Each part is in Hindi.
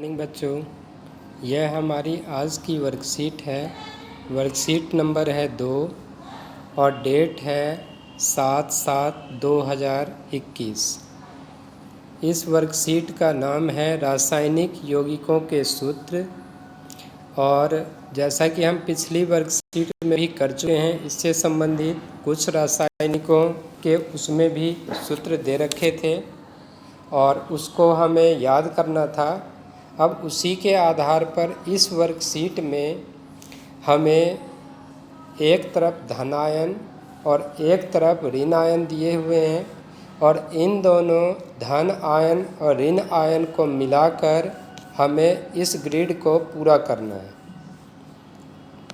मॉर्निंग बच्चों, यह हमारी आज की वर्कशीट है। वर्कशीट नंबर है 2 और डेट है 7/7/2021। इस वर्कशीट का नाम है रासायनिक यौगिकों के सूत्र। और जैसा कि हम पिछली वर्कशीट में भी कर चुके हैं, इससे संबंधित कुछ रासायनिकों के उसमें भी सूत्र दे रखे थे और उसको हमें याद करना था। अब उसी के आधार पर इस वर्कशीट में हमें एक तरफ धन आयन और एक तरफ ऋण आयन दिए हुए हैं और इन दोनों धन आयन और ऋण आयन को मिलाकर हमें इस ग्रिड को पूरा करना है।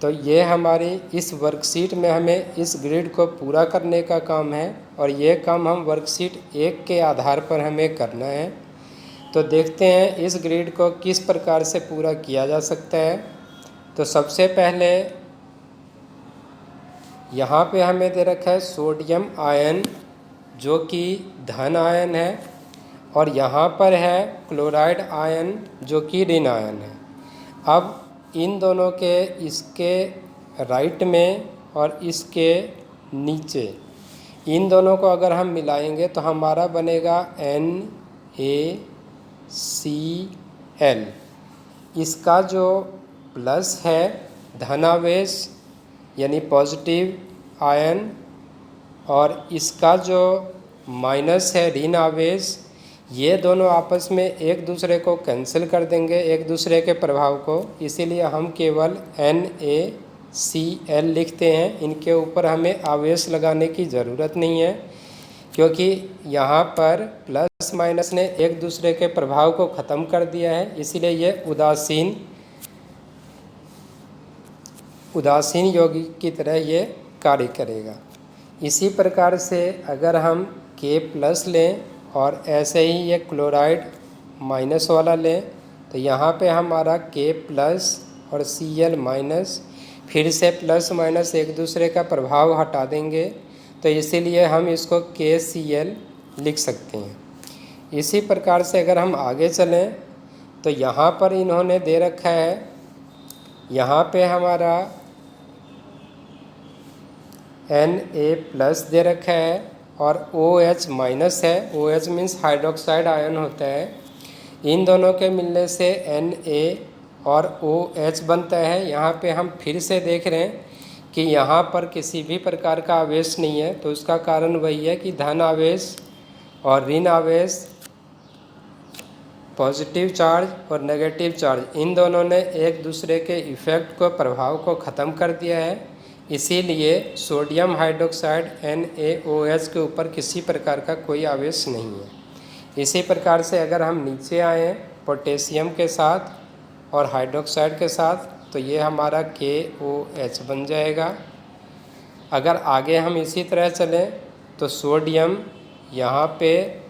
तो ये हमारी इस वर्कशीट में हमें इस ग्रिड को पूरा करने का काम है और ये काम हम वर्कशीट 1 के आधार पर हमें करना है। तो देखते हैं इस ग्रिड को किस प्रकार से पूरा किया जा सकता है। तो सबसे पहले यहाँ पे हमें दे रखा है सोडियम आयन जो कि धन आयन है और यहाँ पर है क्लोराइड आयन जो कि ऋण आयन है। अब इन दोनों के इसके राइट में और इसके नीचे इन दोनों को अगर हम मिलाएंगे तो हमारा बनेगा NaCl। इसका जो प्लस है धनावेश यानी पॉजिटिव आयन और इसका जो माइनस है ऋण आवेश, ये दोनों आपस में एक दूसरे को कैंसिल कर देंगे, एक दूसरे के प्रभाव को। इसीलिए हम केवल NaCl लिखते हैं। इनके ऊपर हमें आवेश लगाने की ज़रूरत नहीं है क्योंकि यहाँ पर प्लस माइनस ने एक दूसरे के प्रभाव को ख़त्म कर दिया है। इसीलिए ये उदासीन यौगिक की तरह ये कार्य करेगा। इसी प्रकार से अगर हम K+ लें और ऐसे ही ये क्लोराइड माइनस वाला लें तो यहाँ पे हमारा K+ और Cl-, फिर से प्लस माइनस एक दूसरे का प्रभाव हटा देंगे तो इसीलिए हम इसको KCl लिख सकते हैं। इसी प्रकार से अगर हम आगे चलें तो यहाँ पर इन्होंने दे रखा है, यहाँ पे हमारा Na+ दे रखा है और OH- है। OH मीन्स हाइड्रोक्साइड आयन होता है। इन दोनों के मिलने से Na और OH बनता है। यहाँ पे हम फिर से देख रहे हैं कि यहाँ पर किसी भी प्रकार का आवेश नहीं है, तो उसका कारण वही है कि धन आवेश और ऋण आवेश, पॉजिटिव चार्ज और नेगेटिव चार्ज, इन दोनों ने एक दूसरे के इफ़ेक्ट को, प्रभाव को ख़त्म कर दिया है। इसीलिए सोडियम हाइड्रोक्साइड NaOH के ऊपर किसी प्रकार का कोई आवेश नहीं है। इसी प्रकार से अगर हम नीचे आएँ पोटेशियम के साथ और हाइड्रोक्साइड के साथ तो ये हमारा KOH बन जाएगा। अगर आगे हम इसी तरह चलें तो सोडियम यहाँ पे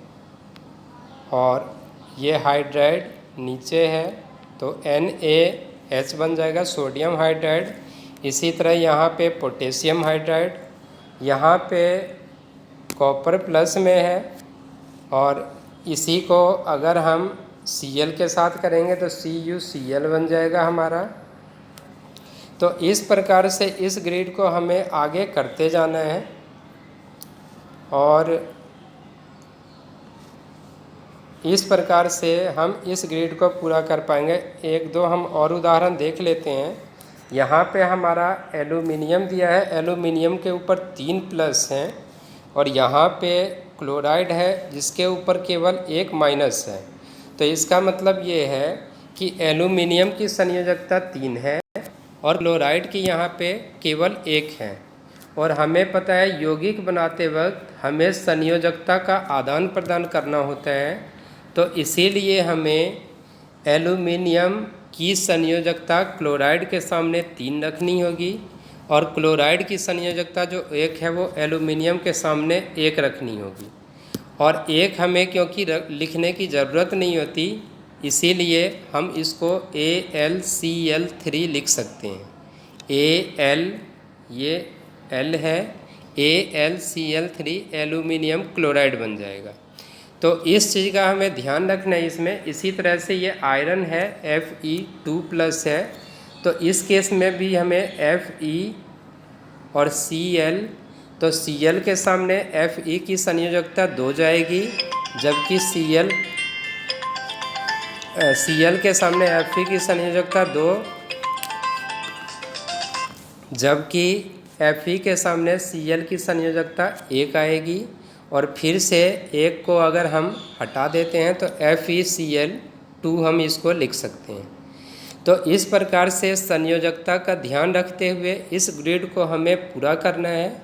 और ये हाइड्राइड नीचे है तो NaH बन जाएगा, सोडियम हाइड्राइड। इसी तरह यहाँ पे पोटेशियम हाइड्राइड, यहाँ पे कॉपर प्लस में है और इसी को अगर हम Cl के साथ करेंगे तो CuCl बन जाएगा हमारा। तो इस प्रकार से इस ग्रिड को हमें आगे करते जाना है और इस प्रकार से हम इस ग्रिड को पूरा कर पाएंगे। एक दो हम और उदाहरण देख लेते हैं। यहाँ पे हमारा एल्यूमिनियम दिया है, एल्यूमिनियम के ऊपर 3+ हैं और यहाँ पे क्लोराइड है जिसके ऊपर केवल 1- है। तो इसका मतलब ये है कि एल्यूमिनियम की संयोजकता 3 है और क्लोराइड की यहाँ पे केवल 1 है। और हमें पता है यौगिक बनाते वक्त हमें संयोजकता का आदान प्रदान करना होता है, तो इसीलिए हमें एल्यूमिनियम की संयोजकता क्लोराइड के सामने 3 रखनी होगी और क्लोराइड की संयोजकता जो 1 है वो एल्यूमिनियम के सामने 1 रखनी होगी। और 1 हमें क्योंकि लिखने की ज़रूरत नहीं होती, इसीलिए हम इसको AlCl3 लिख सकते हैं। Al ये L है, AlCl3 एल्यूमिनियम क्लोराइड बन जाएगा। तो इस चीज़ का हमें ध्यान रखना है इसमें। इसी तरह से ये आयरन है Fe2+ है, तो इस केस में भी हमें Fe और Cl, तो Cl के सामने Fe की संयोजकता 2 जाएगी, जबकि Cl के सामने Fe की संयोजकता 2, जबकि Fe के सामने Cl की संयोजकता 1 आएगी। और फिर से एक को अगर हम हटा देते हैं तो FeCl2 हम इसको लिख सकते हैं। तो इस प्रकार से संयोजकता का ध्यान रखते हुए इस ग्रिड को हमें पूरा करना है।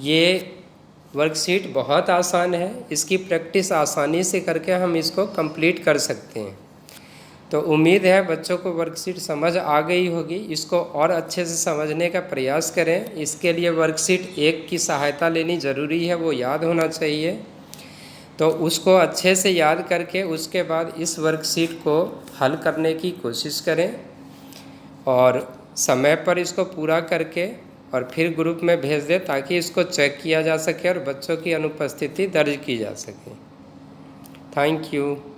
ये वर्कशीट बहुत आसान है, इसकी प्रैक्टिस आसानी से करके हम इसको कंप्लीट कर सकते हैं। तो उम्मीद है बच्चों को वर्कशीट समझ आ गई होगी। इसको और अच्छे से समझने का प्रयास करें। इसके लिए वर्कशीट 1 की सहायता लेनी ज़रूरी है, वो याद होना चाहिए। तो उसको अच्छे से याद करके उसके बाद इस वर्कशीट को हल करने की कोशिश करें और समय पर इसको पूरा करके और फिर ग्रुप में भेज दें, ताकि इसको चेक किया जा सके और बच्चों की अनुपस्थिति दर्ज की जा सके। Thank you.